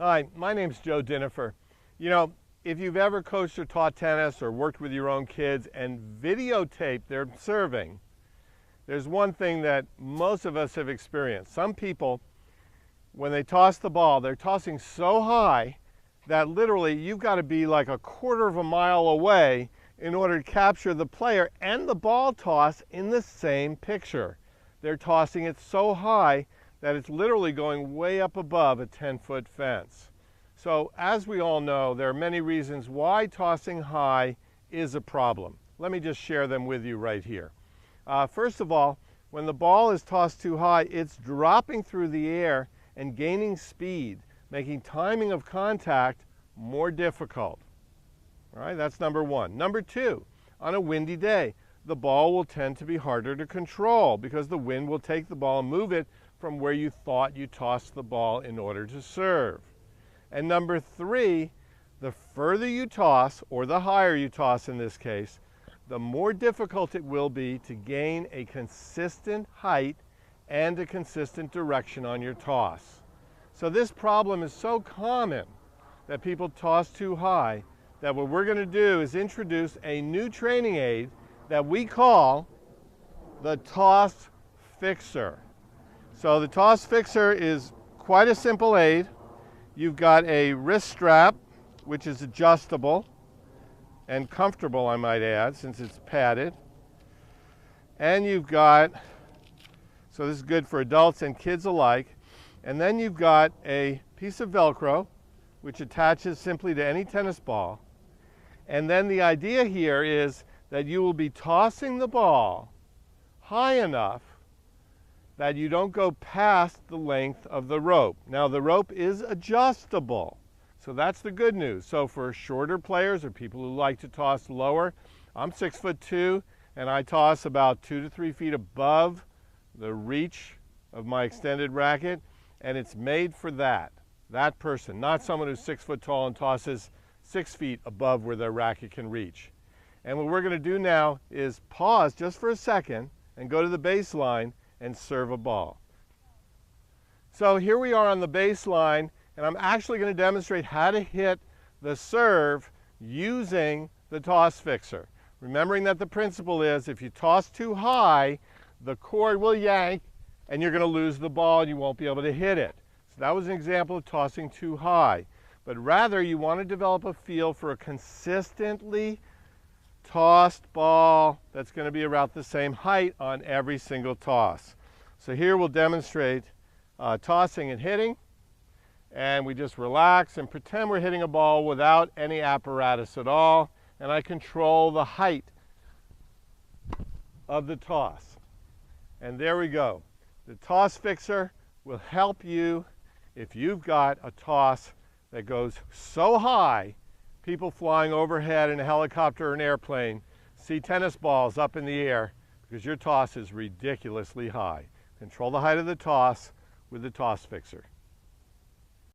Hi, my name's Joe Dinifer. You know, if you've ever coached or taught tennis or worked with your own kids and videotaped their serving, there's one thing that most of us have experienced. Some people, when they toss the ball, they're tossing so high that literally you've got to be like a quarter of a mile away in order to capture the player and the ball toss in the same picture. They're tossing it so high that it's literally going way up above a 10-foot fence. So as we all know, there are many reasons why tossing high is a problem. Let me just share them with you right here. First of all, when the ball is tossed too high, it's dropping through the air and gaining speed, making timing of contact more difficult. All right, that's number one. Number two, on a windy day, the ball will tend to be harder to control because the wind will take the ball and move it from where you thought you tossed the ball in order to serve. And number three, the further you toss, or the higher you toss in this case, the more difficult it will be to gain a consistent height and a consistent direction on your toss. So this problem is so common that people toss too high that what we're going to do is introduce a new training aid that we call the Toss Fixer. So the Toss Fixer is quite a simple aid. You've got a wrist strap, which is adjustable and comfortable, I might add, since it's padded. And you've got, so this is good for adults and kids alike. And then you've got a piece of Velcro, which attaches simply to any tennis ball. And then the idea here is that you will be tossing the ball high enough that you don't go past the length of the rope. Now the rope is adjustable, so that's the good news. So for shorter players or people who like to toss lower, I'm 6'2", and I toss about 2 to 3 feet above the reach of my extended racket, and it's made for that person, not someone who's 6 foot tall and tosses 6 feet above where their racket can reach. And what we're going to do now is pause just for a second and go to the baseline and serve a ball. So here we are on the baseline, and I'm actually going to demonstrate how to hit the serve using the Toss Fixer. Remembering that the principle is if you toss too high, the cord will yank and you're going to lose the ball and you won't be able to hit it. So that was an example of tossing too high. But rather you want to develop a feel for a consistently tossed ball that's going to be about the same height on every single toss. So here we'll demonstrate tossing and hitting, and we just relax and pretend we're hitting a ball without any apparatus at all, and I control the height of the toss. And there we go. The Toss Fixer will help you if you've got a toss that goes so high people flying overhead in a helicopter or an airplane see tennis balls up in the air because your toss is ridiculously high. Control the height of the toss with the Toss Fixer.